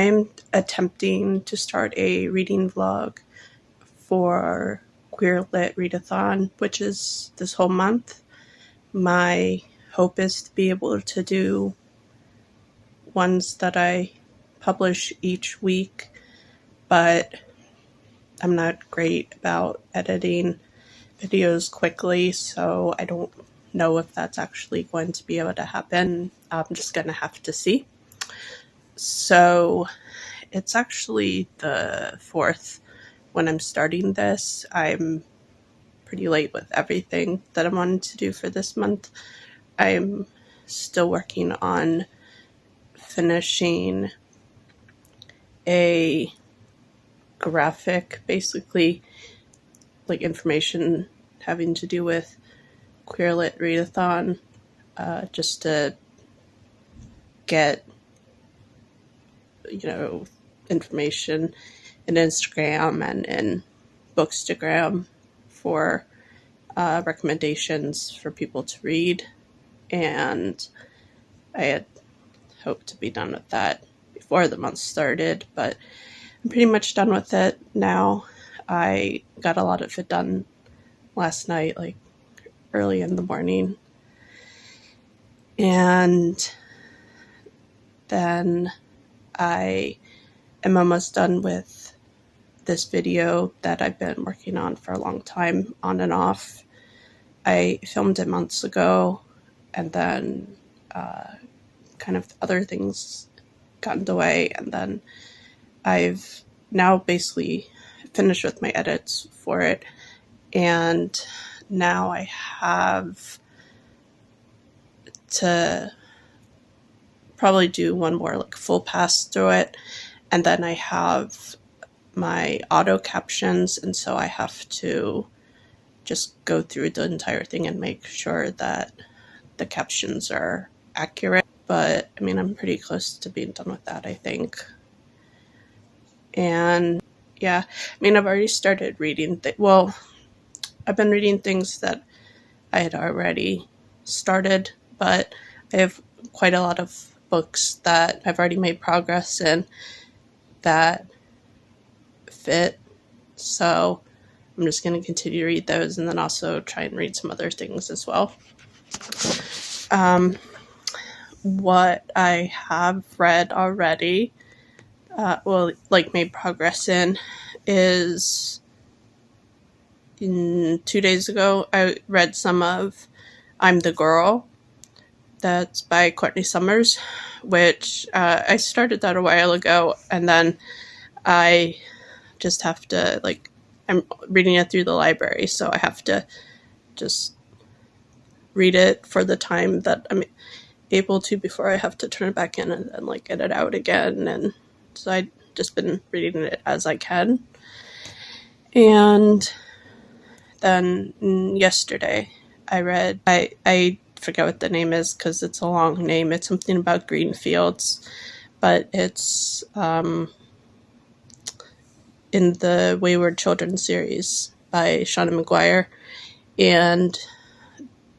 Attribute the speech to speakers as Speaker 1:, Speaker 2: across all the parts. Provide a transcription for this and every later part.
Speaker 1: I'm attempting to start a reading vlog for Queer Lit Readathon, which is this whole month. My hope is to be able to do ones that I publish each week, but I'm not great about editing videos quickly, so I don't know if that's actually going to be able to happen. I'm just going to have to see. So it's actually the 4th when I'm starting this. I'm pretty late with everything that I wanted to do for this month. I'm still working on finishing a graphic, basically like information having to do with Queer Lit Readathon, just to get, information in Instagram and in Bookstagram for recommendations for people to read. And I had hoped to be done with that before the month started, but I'm pretty much done with it now. I got a lot of it done last night, like early in the morning. And then I am almost done with this video that I've been working on for a long time, on and off. I filmed it months ago, and then kind of other things got in the way, and then I've now basically finished with my edits for it, and now I have to probably do one more like full pass through it, and then I have my auto captions, and so I have to just go through the entire thing and make sure that the captions are accurate. But I mean, I'm pretty close to being done with that, I think. And yeah, I mean, I've already started reading I've been reading things that I had already started, but I have quite a lot of books that I've already made progress in that fit, so I'm just going to continue to read those, and then also try and read some other things as well. What I have read already, made progress in, is 2 days ago I read some of I'm the Girl. That's by Courtney Summers, which I started that a while ago, and then I just have to, I'm reading it through the library, so I have to just read it for the time that I'm able to before I have to turn it back in and then get it out again. And so I've just been reading it as I can. And then yesterday I read, I forget what the name is because it's a long name. It's something about green fields, but it's in the Wayward Children series by Shauna McGuire. And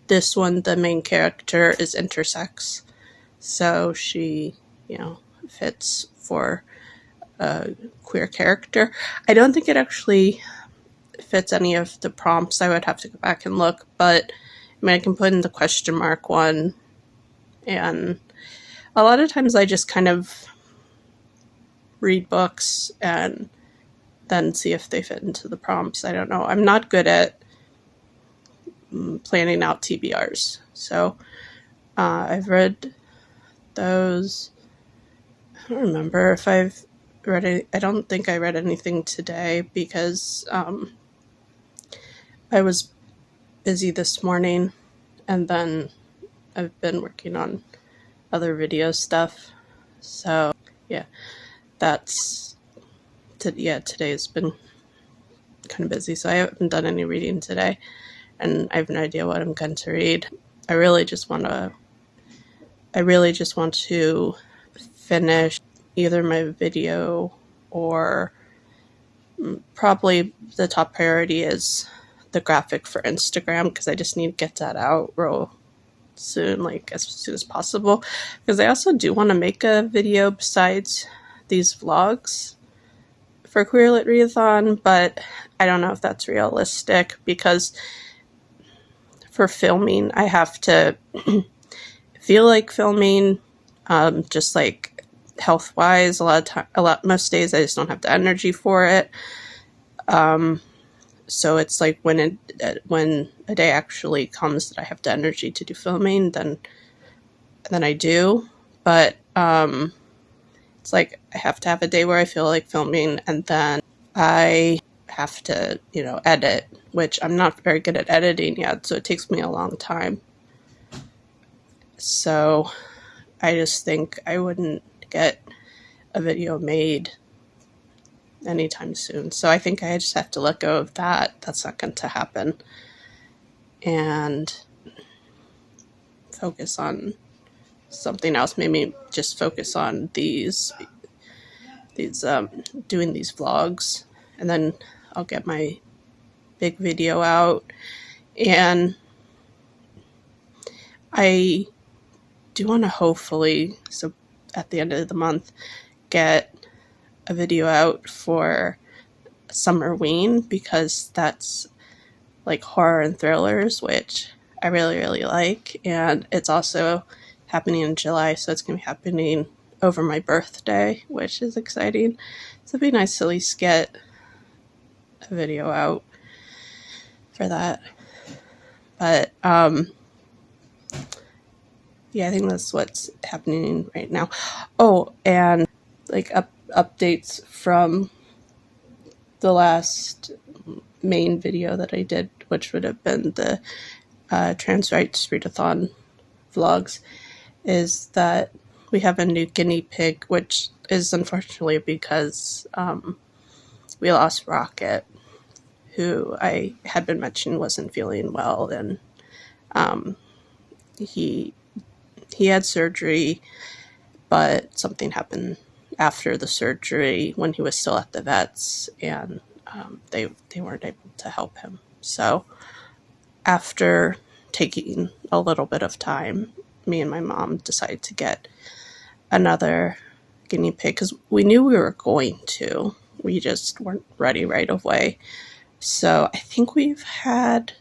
Speaker 1: this one, the main character is intersex, so she, fits for a queer character. I don't think it actually fits any of the prompts. I would have to go back and look, but I mean, I can put in the question mark one, and a lot of times I just kind of read books and then see if they fit into the prompts. I don't know. I'm not good at planning out TBRs. So I've read those. I don't remember if I've read it. I don't think I read anything today because I was busy this morning, and then I've been working on other video stuff. So yeah, today's been kind of busy, so I haven't done any reading today, and I have no idea what I'm going to read. I really just want to finish either my video, or probably the top priority is the graphic for Instagram, because I just need to get that out real soon, as soon as possible, because I also do want to make a video besides these vlogs for Queer Lit Readathon, but I don't know if that's realistic because for filming, I have to feel like filming, just like health-wise. Most days I just don't have the energy for it. So it's like when a day actually comes that I have the energy to do filming, then I do. But it's like I have to have a day where I feel like filming, and then I have to, edit, which I'm not very good at editing yet, so it takes me a long time. So I just think I wouldn't get a video made anytime soon. So I think I just have to let go of that. That's not going to happen. And focus on something else. Maybe just focus on these doing these vlogs, and then I'll get my big video out. And I do want to hopefully, so at the end of the month, get a video out for Summerween, because that's like horror and thrillers, which I really, really like. And it's also happening in July, so it's going to be happening over my birthday, which is exciting. So it'd be nice to at least get a video out for that. But yeah, I think that's what's happening right now. Oh, and like updates from the last main video that I did, which would have been the Trans Rights Readathon vlogs, is that we have a new guinea pig, which is unfortunately because we lost Rocket, who I had been mentioning wasn't feeling well, and he had surgery, but something happened after the surgery when he was still at the vets, and they weren't able to help him. So after taking a little bit of time, me and my mom decided to get another guinea pig, because we knew we were going to. We just weren't ready right away. So I think we've had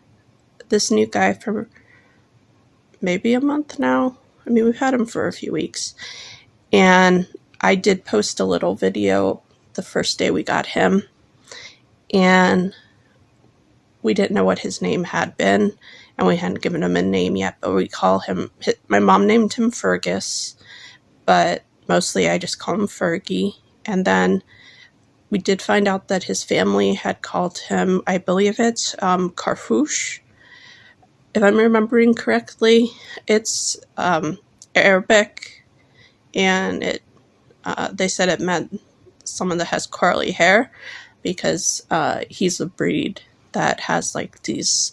Speaker 1: this new guy for maybe a month now. I mean, we've had him for a few weeks. And I did post a little video the first day we got him. And we didn't know what his name had been, and we hadn't given him a name yet, but we call him, my mom named him Fergus, but mostly I just call him Fergie. And then we did find out that his family had called him, I believe it's Carfouche, if I'm remembering correctly. It's Arabic, and they said it meant someone that has curly hair, because he's a breed that has like these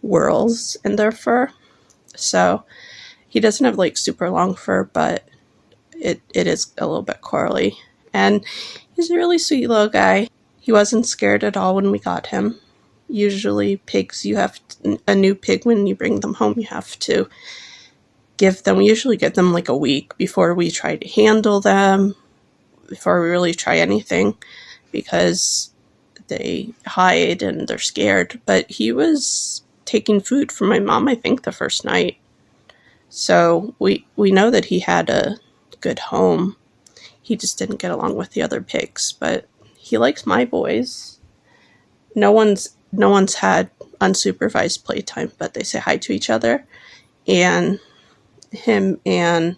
Speaker 1: whorls in their fur. So he doesn't have like super long fur, but it is a little bit curly. And he's a really sweet little guy. He wasn't scared at all when we got him. Usually pigs, a new pig, when you bring them home, you have to we usually give them like a week before we try to handle them, before we really try anything, because they hide and they're scared. But he was taking food from my mom, I think, the first night. So we know that he had a good home. He just didn't get along with the other pigs, but he likes my boys. No one's had unsupervised playtime, but they say hi to each other. And him and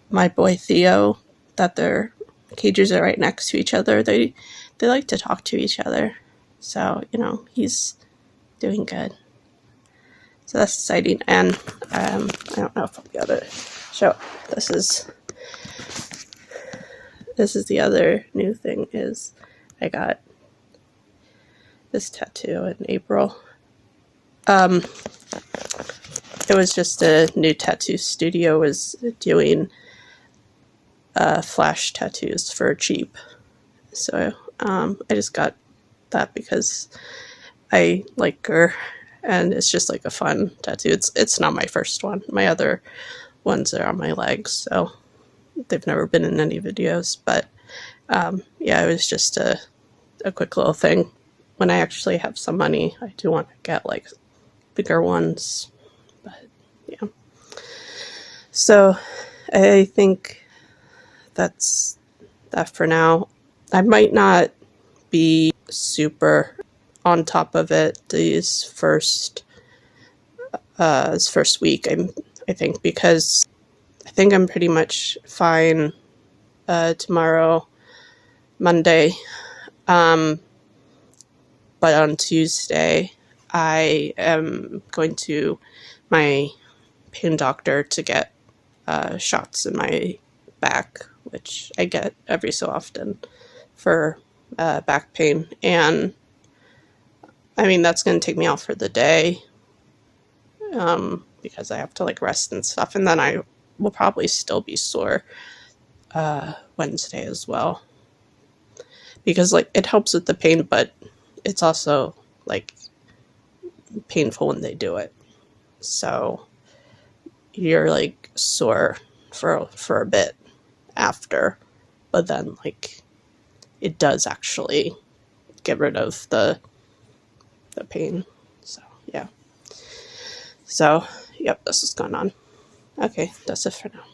Speaker 1: my boy Theo, that their cages are right next to each other, they like to talk to each other. So, he's doing good. So that's exciting. And I don't know if I'll be able to show. This is the other new thing, is I got this tattoo in April. It was just a new tattoo studio was doing flash tattoos for cheap. So I just got that because I like her, and it's just like a fun tattoo. It's not my first one. My other ones are on my legs, so they've never been in any videos, but yeah, it was just a quick little thing. When I actually have some money, I do want to get like bigger ones, but yeah. So I think that's that for now. I might not be super on top of it this first week. I think, because I think I'm pretty much fine tomorrow, Monday. But on Tuesday, I am going to my pain doctor to get shots in my back, which I get every so often for back pain. And I mean, that's going to take me out for the day because I have to like rest and stuff. And then I will probably still be sore Wednesday as well, because like it helps with the pain, but it's also like painful when they do it. So you're like sore for a bit after, but then like it does actually get rid of the pain. So yeah. So yep, this is going on. Okay, that's it for now.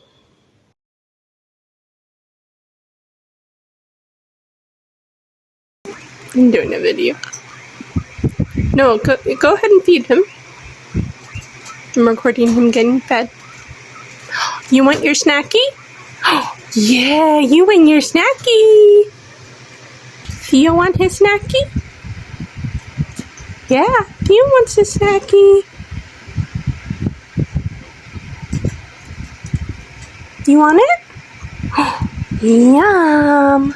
Speaker 1: I'm doing a video. No, go ahead and feed him. I'm recording him getting fed. You want your snacky? Yeah, you want your snacky. Theo want his snacky? Yeah, Theo wants his snacky. You want it? Yum.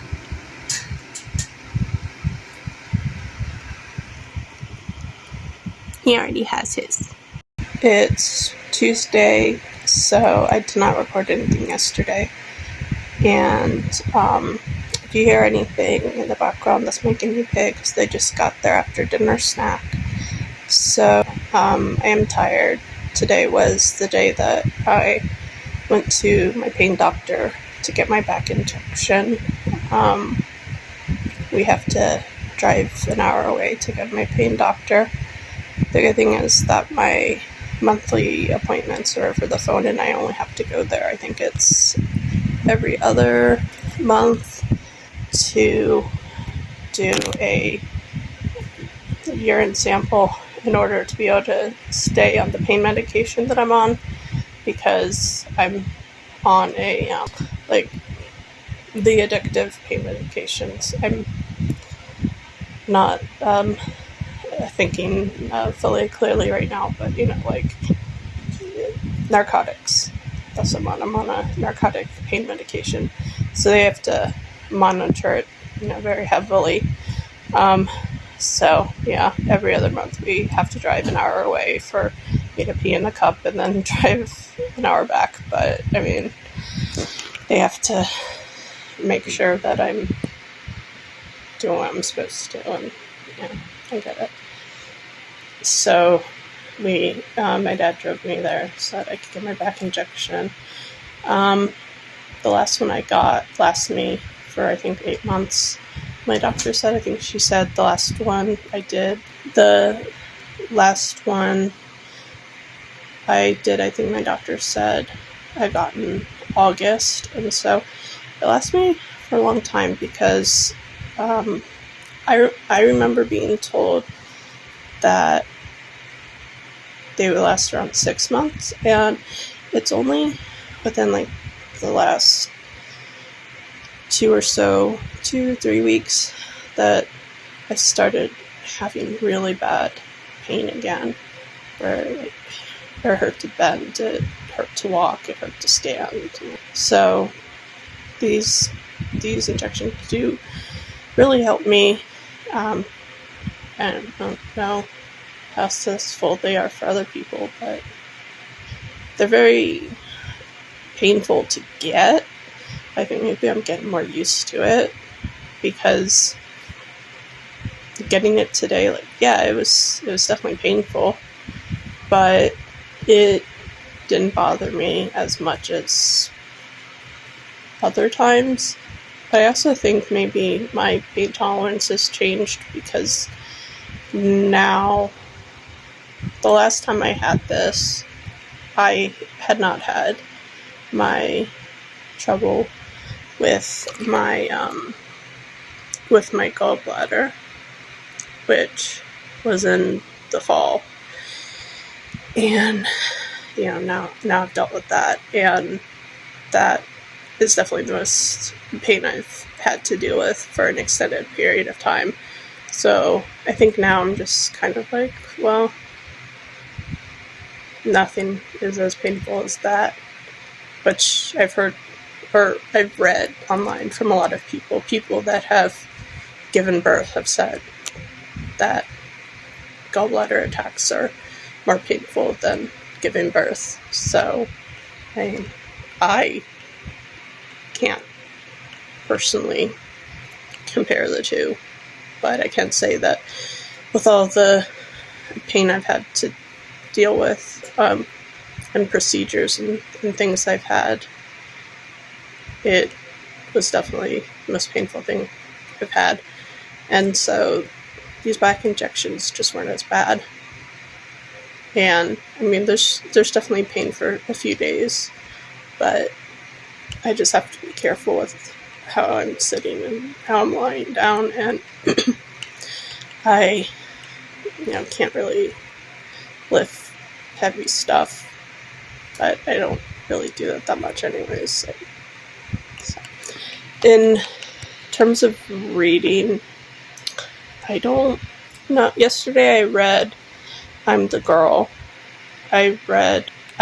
Speaker 1: He already has his. It's Tuesday, so I did not record anything yesterday. And if you hear anything in the background, that's my guinea pigs. They just got their after dinner snack. So I am tired. Today was the day that I went to my pain doctor to get my back injection. We have to drive an hour away to get my pain doctor. The good thing is that my monthly appointments are over the phone and I only have to go there. I think it's every other month to do a urine sample in order to be able to stay on the pain medication that I'm on, because I'm on a like the addictive pain medications. I'm not thinking fully clearly right now, but like narcotics. That's what I'm on a narcotic pain medication, so they have to monitor it very heavily. So yeah, every other month we have to drive an hour away for me to pee in a cup and then drive an hour back. But I mean, they have to make sure that I'm doing what I'm supposed to, and yeah, I get it. So my dad drove me there so that I could get my back injection. The last one I got lasted me for I think 8 months. My doctor said, I think she said the last one I did. The last one I did, I think my doctor said I got in August, and so it lasted me for a long time, because I remember being told that they would last around 6 months, and it's only within like the last 2 or 3 weeks that I started having really bad pain again, where like it hurt to bend, it hurt to walk, it hurt to stand. So these injections do really help me, and I don't know how successful they are for other people, but they're very painful to get. I think maybe I'm getting more used to it, because getting it today, like, yeah, it was definitely painful, but it didn't bother me as much as other times. I also think maybe my pain tolerance has changed because now, the last time I had this, I had not had my trouble with my gallbladder, which was in the fall. And, now I've dealt with that, and that is definitely the most pain I've had to deal with for an extended period of time. So I think now I'm just kind of like, well, nothing is as painful as that, which I've heard, or I've read online from a lot of people that have given birth have said that gallbladder attacks are more painful than giving birth. So I can't personally compare the two, but I can say that with all the pain I've had to deal with, and procedures and things I've had, it was definitely the most painful thing I've had. And so these back injections just weren't as bad. And I mean, there's definitely pain for a few days, but I just have to be careful with how I'm sitting and how I'm lying down, and I can't really lift heavy stuff, but I don't really do that much anyways. So. In terms of reading, I don't know. Yesterday I read I'm the Girl. I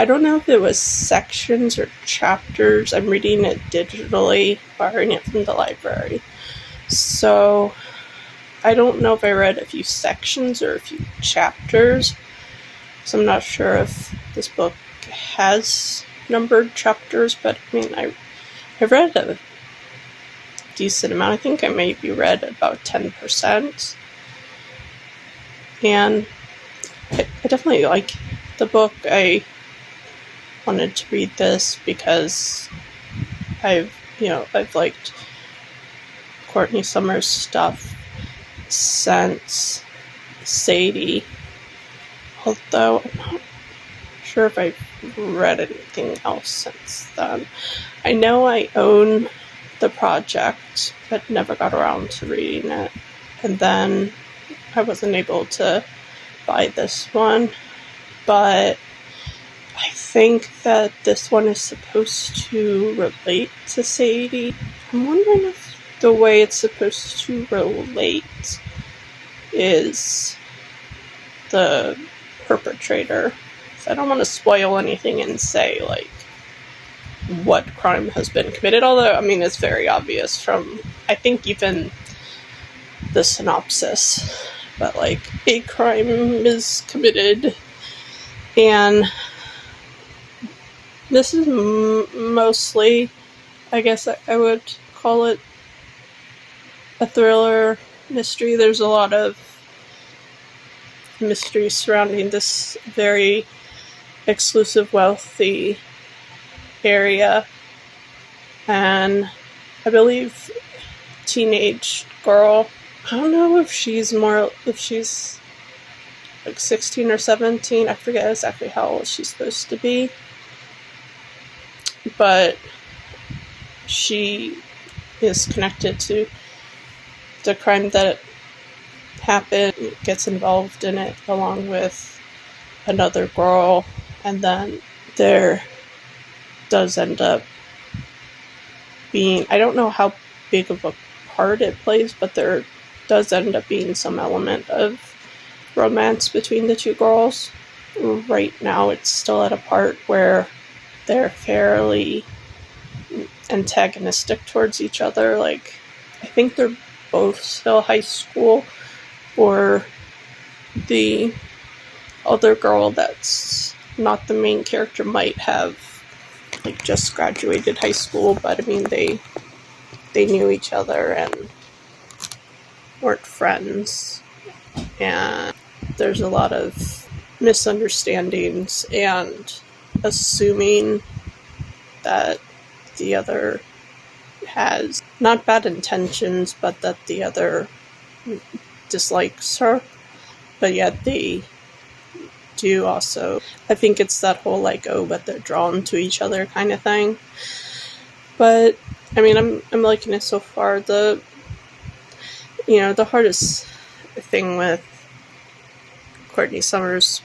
Speaker 1: don't know if it was sections or chapters. I'm reading it digitally, borrowing it from the library. So I don't know if I read a few sections or a few chapters. So I'm not sure if this book has numbered chapters, but I mean, I read a decent amount. I think I maybe read about 10%. And I definitely like the book. I wanted to read this because I've liked Courtney Summers' stuff since Sadie, although I'm not sure if I've read anything else since then. I know I own The Project, but never got around to reading it, and then I wasn't able to buy this one, but I think that this one is supposed to relate to Sadie. I'm wondering if the way it's supposed to relate is the perpetrator. So I don't want to spoil anything and say, like, what crime has been committed, although, I mean, it's very obvious from, I think, even the synopsis, but, like, a crime is committed, and this is mostly, I guess I would call it a thriller mystery. There's a lot of mystery surrounding this very exclusive, wealthy area, and I believe teenage girl, I don't know if she's like 16 or 17, I forget exactly how old she's supposed to be, but she is connected to the crime that happened, gets involved in it along with another girl, and then there does end up being, I don't know how big of a part it plays, but there does end up being some element of romance between the two girls. Right now it's still at a part where they're fairly antagonistic towards each other. Like, I think they're both still high school, or the other girl that's not the main character might have, like, just graduated high school, but I mean, they knew each other and weren't friends, and there's a lot of misunderstandings and assuming that the other has not bad intentions, but that the other dislikes her, but yet they do also. I think it's that whole like, oh, but they're drawn to each other kind of thing. But I mean, I'm liking it so far. The hardest thing with Courtney Summers'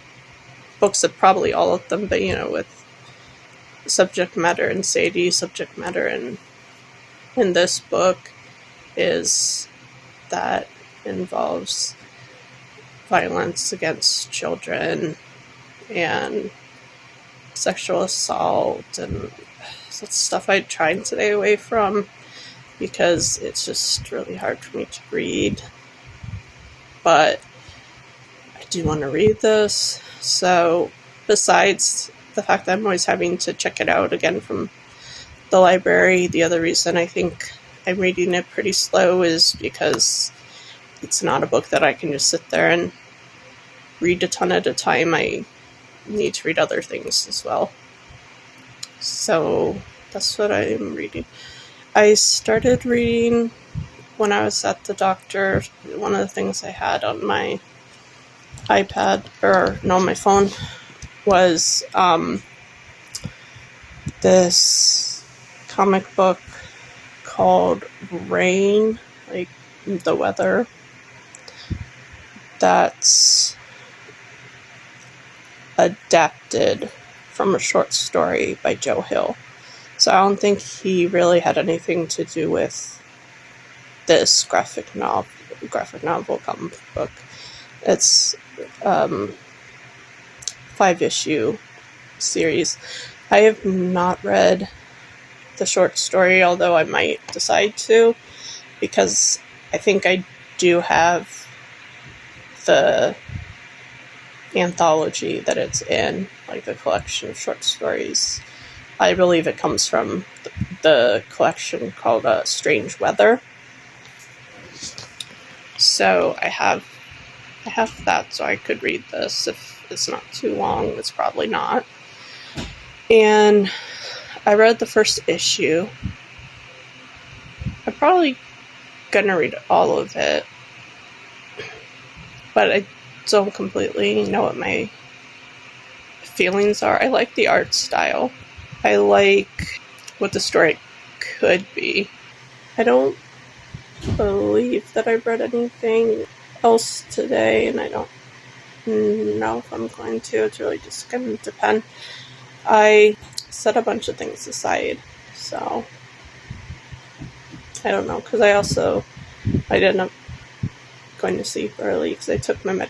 Speaker 1: books, of probably all of them, but with subject matter and Sadie's subject matter in this book is that involves violence against children and sexual assault, and that's stuff I tried to stay away from because it's just really hard for me to read. But I do want to read this, so besides the fact that I'm always having to check it out again from the library, the other reason I think I'm reading it pretty slow is because it's not a book that I can just sit there and read a ton at a time. I need to read other things as well. So that's what I'm reading. I started reading when I was at the doctor. One of the things I had on my iPad, my phone, was this comic book called Rain, like the weather, that's adapted from a short story by Joe Hill. So I don't think he really had anything to do with this graphic novel comic book. It's 5-issue series. I have not read the short story, although I might decide to, because I think I do have the anthology that it's in, like the collection of short stories. I believe it comes from the collection called Strange Weather. So I have that, so I could read this if it's not too long. It's probably not. And I read the first issue. I'm probably gonna read all of it, but I don't completely know what my feelings are. I like the art style. I like what the story could be. I don't believe that I've read anything else today, and I don't know if I'm going to. It's really just going to depend. I set a bunch of things aside, so I don't know, because I ended up going to sleep early because I took my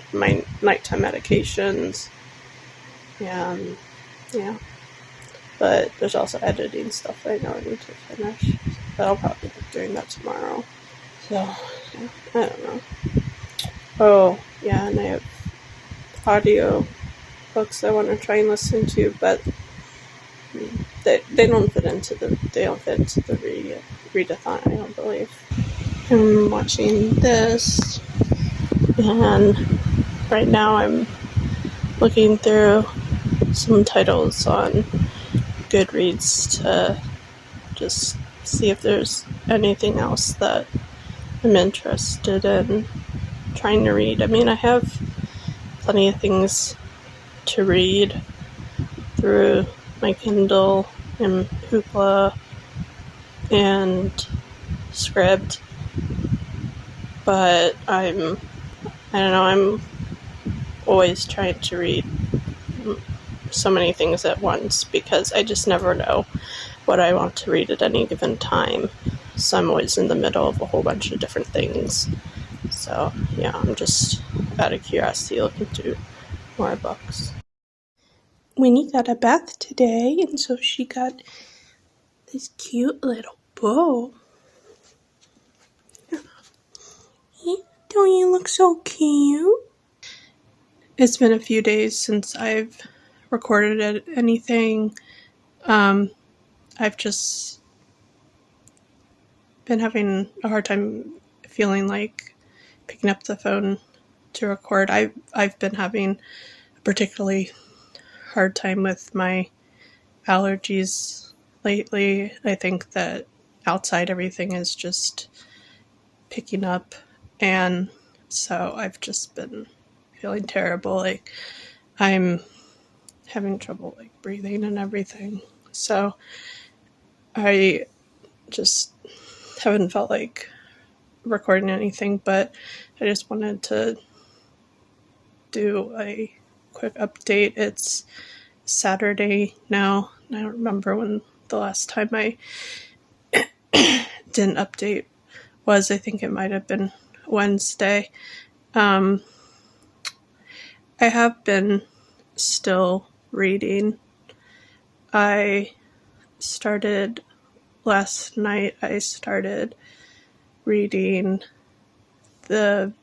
Speaker 1: nighttime medications, and yeah. But there's also editing stuff that I know I need to finish, but I'll probably be doing that tomorrow. So yeah, I don't know. Oh yeah, and I have audio books I want to try and listen to, but they don't fit into the Readathon, I don't believe. I'm watching this, and right now I'm looking through some titles on Goodreads to just see if there's anything else that I'm interested in trying to read. I mean, I have plenty of things to read through my Kindle and Hoopla and Scribd, but I'm always trying to read so many things at once because I just never know what I want to read at any given time. So I'm always in the middle of a whole bunch of different things. So yeah, I'm just out of curiosity looking through more books. Winnie got a bath today, and so she got this cute little bow. Don't you look so cute? It's been a few days since I've recorded anything. I've just been having a hard time feeling like picking up the phone to record. I've been having a particularly hard time with my allergies lately. I think that outside everything is just picking up, and so I've just been feeling terrible. Like, I'm having trouble like breathing and everything. So I just haven't felt like recording anything, but I just wanted to do a quick update. It's Saturday now. I don't remember when the last time I didn't update was. I think it might have been Wednesday. I have been still reading. I started last night. I started reading the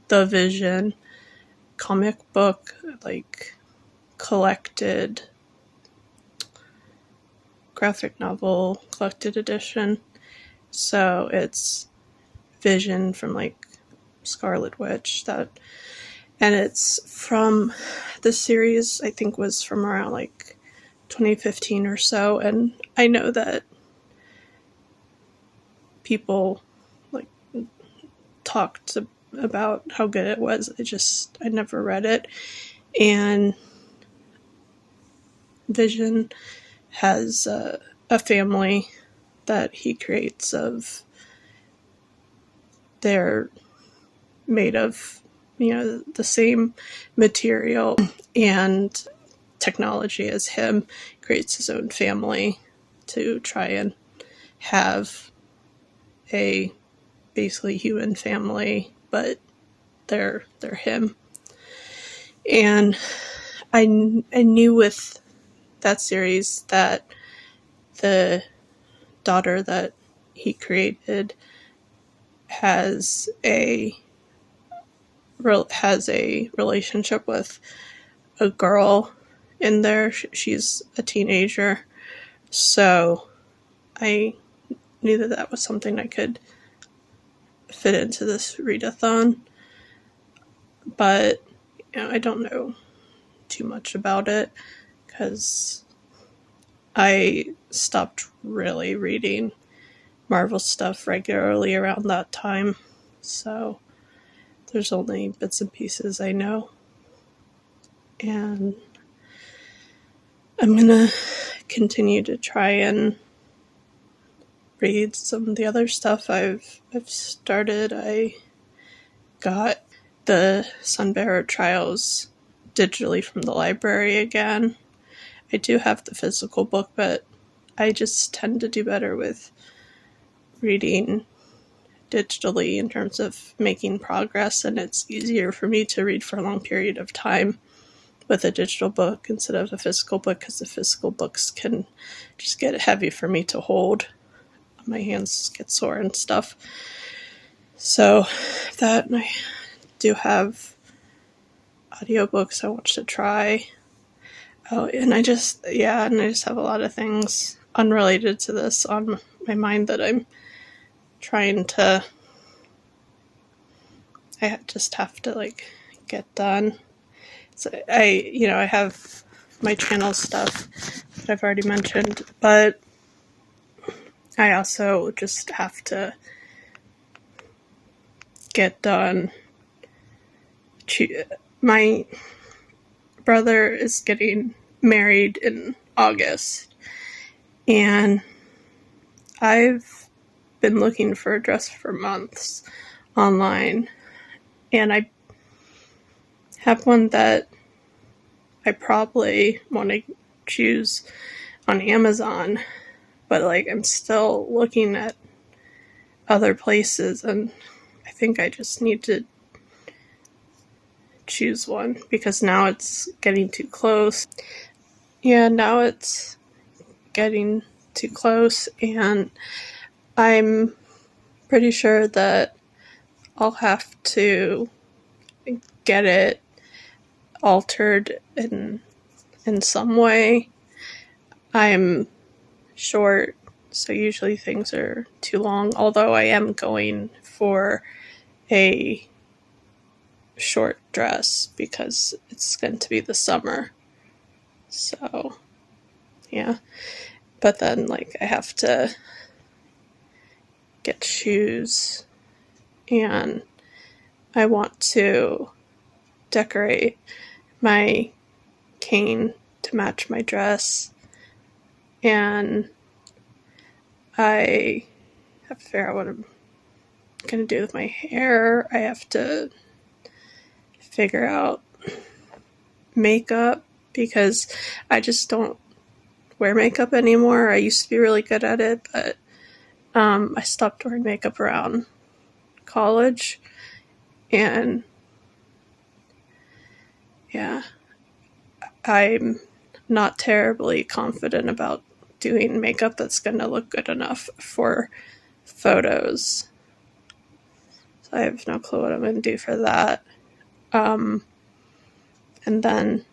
Speaker 1: Vision comic book, like collected graphic novel collected edition. So it's Vision from like Scarlet Witch, that, and it's from the series, I think was from around like 2015 or so. And I know that people like talked about how good it was. I never read it. And Vision has a family that he creates of, they're made of, the same material and technology as him, creates his own family to try and have a basically human family, but they're him. And I knew with that series that the daughter that he created has a relationship with a girl in there. She's a teenager, so I knew that that was something I could fit into this readathon. But I don't know too much about it because I stopped really reading Marvel stuff regularly around that time, so there's only bits and pieces I know. And I'm gonna continue to try and read some of the other stuff I've started. I got the Sunbearer Trials digitally from the library again. I do have the physical book, but I just tend to do better with reading digitally in terms of making progress, and it's easier for me to read for a long period of time with a digital book instead of a physical book, because the physical books can just get heavy for me to hold. My hands get sore and stuff. So that, and I do have audiobooks I want to try. Oh, and I just have a lot of things unrelated to this on my mind that I'm trying to, I just have to like get done. So I have my channel stuff that I've already mentioned, but I also just have to get done. My brother is getting married in August, and I've been looking for a dress for months online, and I have one that I probably want to choose on Amazon, but like I'm still looking at other places, and I think I just need to choose one because now it's getting too close. Yeah, now it's getting too close, and I'm pretty sure that I'll have to get it altered in some way. I'm short, so usually things are too long, although I am going for a short dress because it's going to be the summer. So, yeah. But then, like, I have to get shoes, and I want to decorate my cane to match my dress, and I have to figure out what I'm going to do with my hair. I have to figure out makeup because I just don't wear makeup anymore. I used to be really good at it, but I stopped wearing makeup around college, and yeah, I'm not terribly confident about doing makeup that's going to look good enough for photos. So I have no clue what I'm going to do for that. And then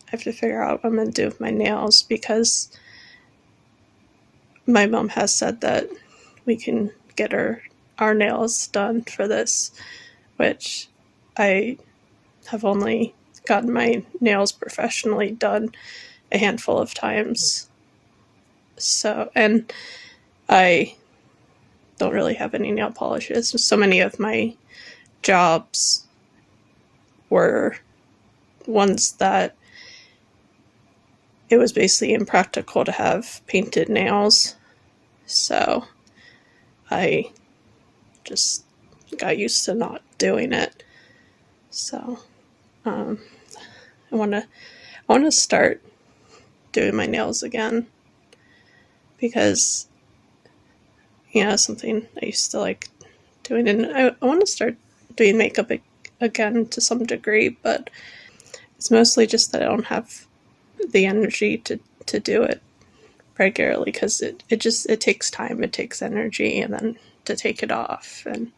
Speaker 1: I have to figure out what I'm going to do with my nails, because my mom has said that we can get our nails done for this, which I have only gotten my nails professionally done a handful of times. So, and I don't really have any nail polishes. So many of my jobs were ones that it was basically impractical to have painted nails. So I just got used to not doing it. So I want to start doing my nails again, because something I used to like doing, and I want to start doing makeup again to some degree, but it's mostly just that I don't have the energy to do it regularly, because it takes time, it takes energy, and then to take it off and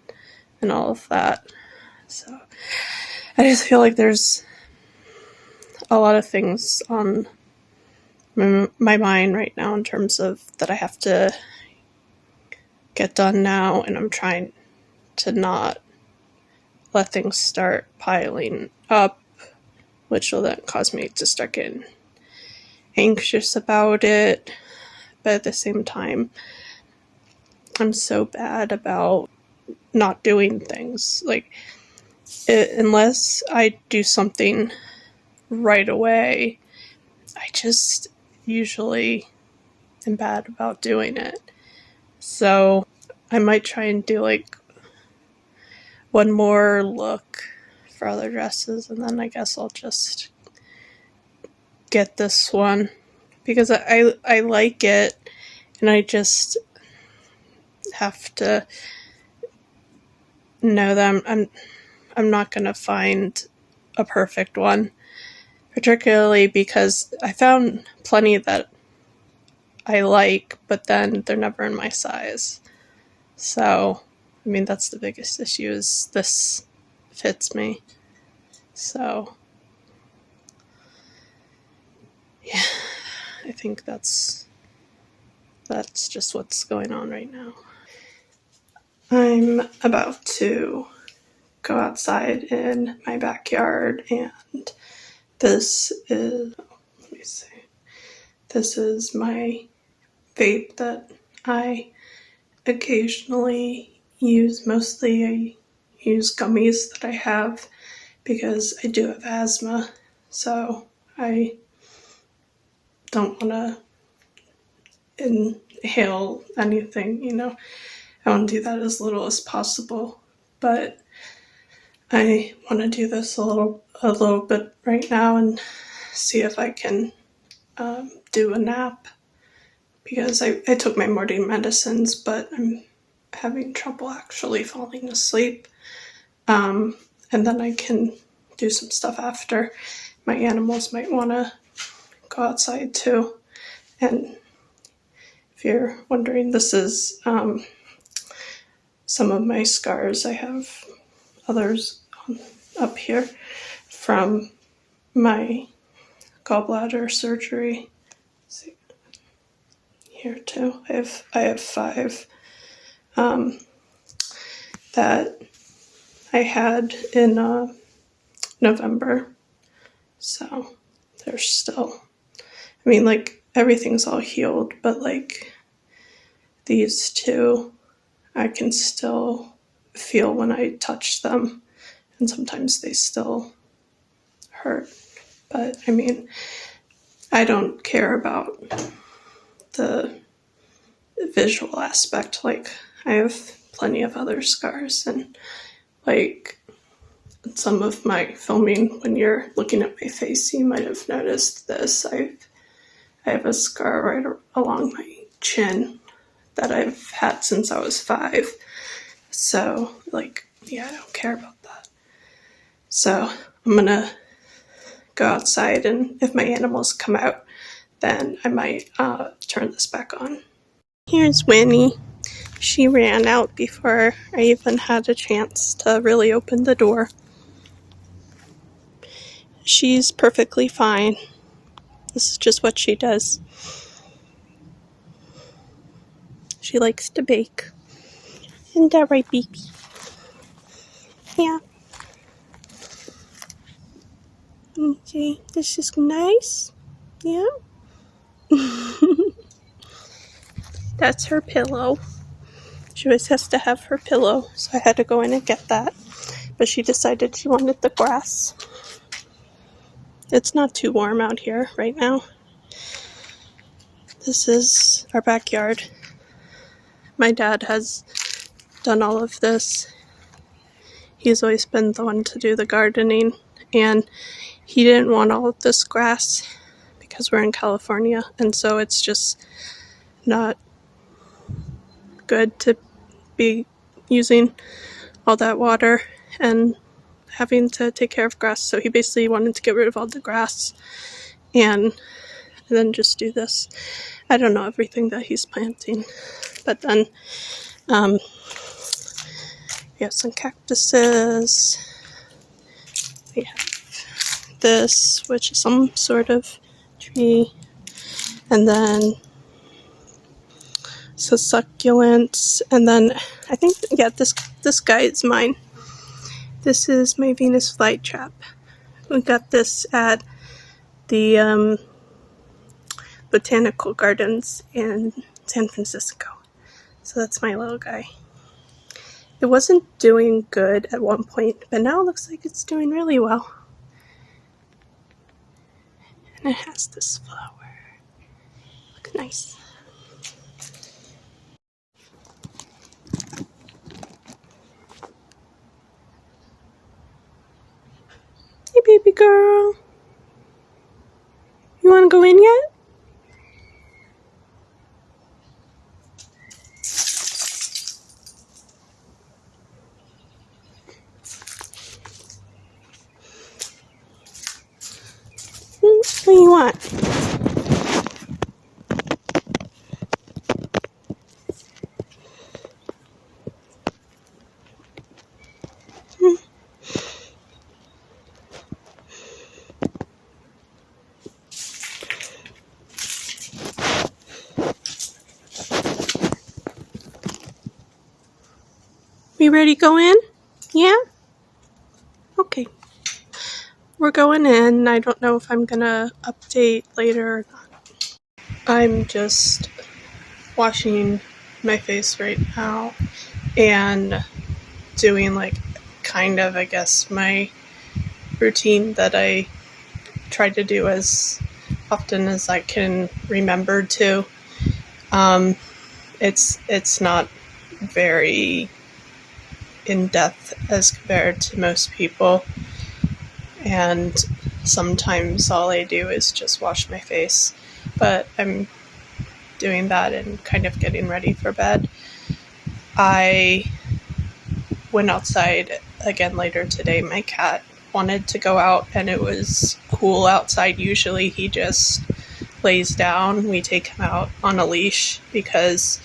Speaker 1: all of that. So I just feel like there's a lot of things on my mind right now in terms of that I have to get done now, and I'm trying to not let things start piling up, which will then cause me to start getting anxious about it. But at the same time, I'm so bad about not doing things. Like, unless I do something right away, I just usually am bad about doing it. So I might try and do like one more look for other dresses, and then I guess I'll just get this one because I like it, and I just have to know that I'm not going to find a perfect one, particularly because I found plenty that I like, but then they're never in my size. So, I mean, that's the biggest issue, is this fits me. So, yeah, I think that's just what's going on right now. I'm about to go outside in my backyard, and this is my vape that I occasionally use. Mostly I use gummies that I have because I do have asthma, so I don't want to inhale anything, I want to do that as little as possible, but I want to do this a little bit right now and see if I can do a nap, because I took my morning medicines, but I'm having trouble actually falling asleep. And then I can do some stuff after. My animals might want to go outside too. And if you're wondering, this is some of my scars. I have others up here from my gallbladder surgery. Let's see, here too. I have 5 that I had in November. So there's still, I mean, like, everything's all healed, but like these 2 I can still feel when I touch them, and sometimes they still hurt. But I mean, I don't care about the visual aspect. Like, I have plenty of other scars, and like some of my filming, when you're looking at my face, you might have noticed this. I have a scar right along my chin that I've had since I was 5. So, like, yeah, I don't care about that. So, I'm gonna go outside, and if my animals come out, then I might turn this back on. Here's Winnie. She ran out before I even had a chance to really open the door. She's perfectly fine. This is just what she does. She likes to bake. Isn't that right, baby? Yeah. Okay, this is nice. Yeah. That's her pillow. She always has to have her pillow, so I had to go in and get that. But she decided she wanted the grass. It's not too warm out here right now. This is our backyard. My dad has done all of this. He's always been the one to do the gardening, and he didn't want all of this grass because we're in California, and so it's just not good to be using all that water and having to take care of grass. So he basically wanted to get rid of all the grass and then just do this. I don't know everything that he's planting, but then we have some cactuses. We have this, which is some sort of tree, and then so succulents, and then I think, yeah, this guy is mine. This is my Venus flytrap. We got this at the botanical gardens in San Francisco. So that's my little guy. It wasn't doing good at one point, but now it looks like it's doing really well. And it has this flower. Look nice. Hey, baby girl. You want to go in yet? What do you want? We ready to go in? Yeah? Okay. We're going in. I don't know if I'm gonna update later or not. I'm just washing my face right now and doing, like, kind of, I guess, my routine that I try to do as often as I can remember to. It's not very in-depth as compared to most people, and sometimes all I do is just wash my face, but I'm doing that and kind of getting ready for bed. I went outside again later today. My cat wanted to go out, and it was cool outside. Usually he just lays down. We take him out on a leash because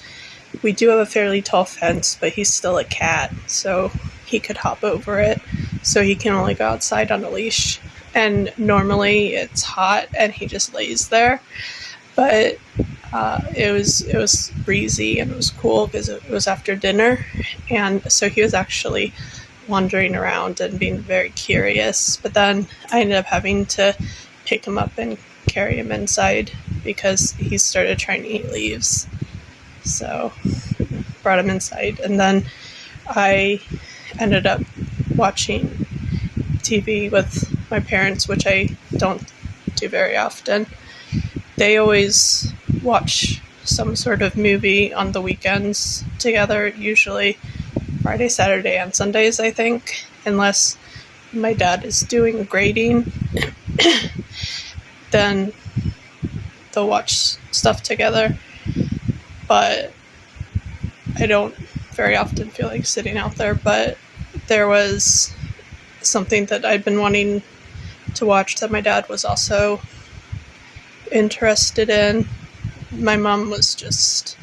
Speaker 1: we do have a fairly tall fence, but he's still a cat, so he could hop over it. So he can only go outside on a leash. And normally it's hot and he just lays there. But it was breezy and it was cool because it was after dinner. And so he was actually wandering around and being very curious. But then I ended up having to pick him up and carry him inside because he started trying to eat leaves. So brought him inside, and then I ended up watching TV with my parents, which I don't do very often. They always watch some sort of movie on the weekends together, usually Friday, Saturday, and Sundays, I think, unless my dad is doing grading. Then they'll watch stuff together, but I don't very often feel like sitting out there. But there was something that I'd been wanting to watch that my dad was also interested in. My mom was just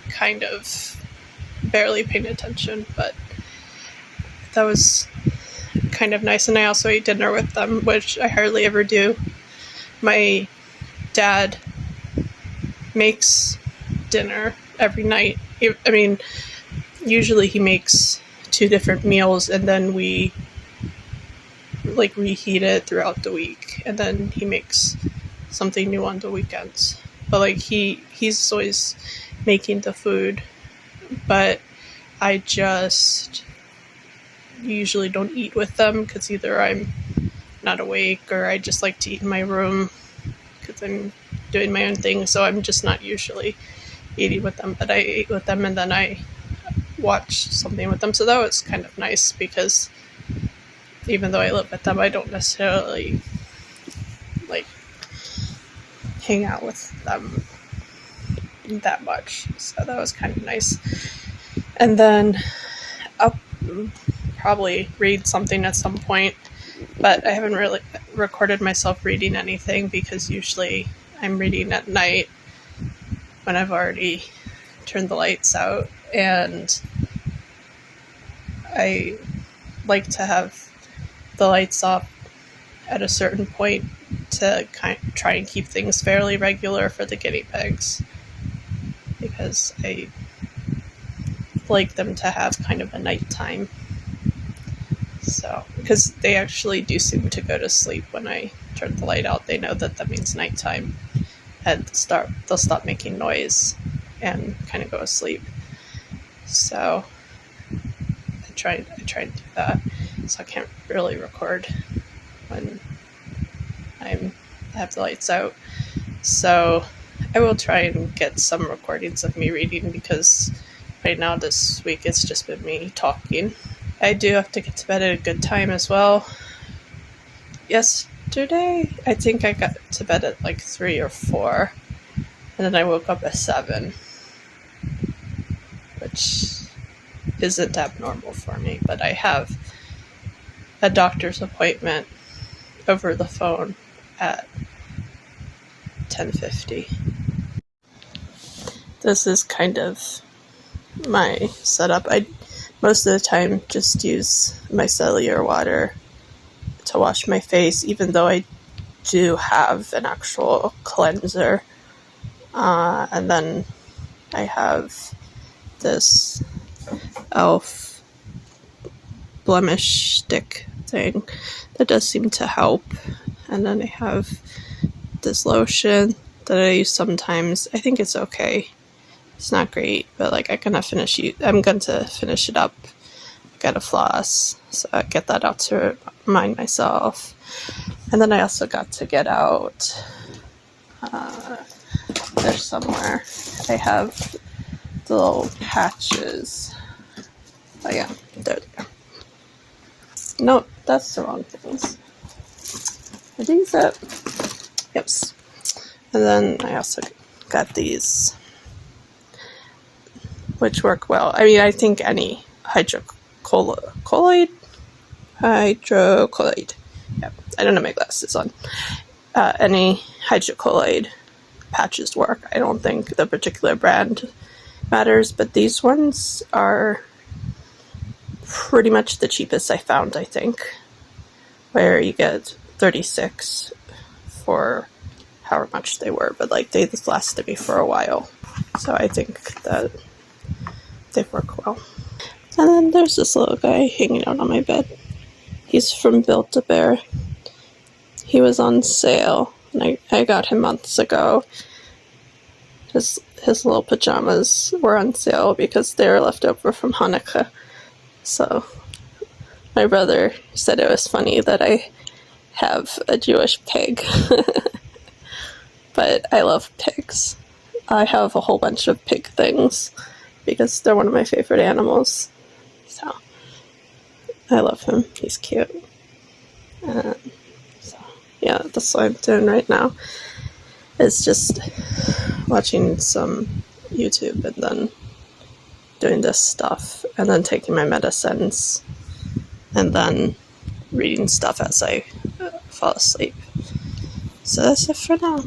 Speaker 1: kind of barely paying attention, but that was kind of nice. And I also ate dinner with them, which I hardly ever do. My dad makes dinner every night. I mean, usually he makes 2 different meals, and then we like reheat it throughout the week, and then he makes something new on the weekends. But like he's always making the food, but I just usually don't eat with them because either I'm not awake or I just like to eat in my room because I'm doing my own thing, so I'm just not usually eating with them. But I ate with them, and then I watched something with them, so that was kind of nice because even though I live with them, I don't necessarily like hang out with them that much, so that was kind of nice. And then I'll probably read something at some point, but I haven't really recorded myself reading anything because usually I'm reading at night when I've already turned the lights out, and I like to have the lights off at a certain point to try and keep things fairly regular for the guinea pigs, because I like them to have kind of a nighttime. So, because they actually do seem to go to sleep when I turn the light out. They know that means nighttime, and they'll stop making noise and kind of go to sleep. So I try to do that. So I can't really record when I have the lights out. So I will try and get some recordings of me reading, because right now this week it's just been me talking. I do have to get to bed at a good time as well. Yesterday, I think I got to bed at like 3 or 4, and then I woke up at 7, which isn't abnormal for me, but I have a doctor's appointment over the phone at 10:50. This is kind of my setup. I most of the time just use micellar water to wash my face, even though I do have an actual cleanser. And then I have this Elf blemish stick thing that does seem to help. And then I have this lotion that I use sometimes. I think it's okay. It's not great, but like I'm going to finish it up. I gotta floss, so I get that out to remind myself. And then I also got to get out, there's somewhere, I have the little patches. Oh yeah, there they go. No, that's the wrong things. Are these it? Yep. And then I also got these, which work well. I mean, I think any hydrocolloid. Yep. I don't have my glasses on. Any hydrocolloid patches work. I don't think the particular brand matters, but these ones are pretty much the cheapest I found, I think, where you get 36 for however much they were, but like they just lasted me for a while, so I think that they work well. And then there's this little guy hanging out on my bed. He's from Build-A-Bear. He was on sale, and I got him months ago. his little pajamas were on sale because they were left over from Hanukkah. So my brother said it was funny that I have a Jewish pig. But I love pigs. I have a whole bunch of pig things because they're one of my favorite animals. So I love him. He's cute. So yeah, that's what I'm doing right now. It's just watching some YouTube and then doing this stuff and then taking my medicines and then reading stuff as I fall asleep. So that's it for now.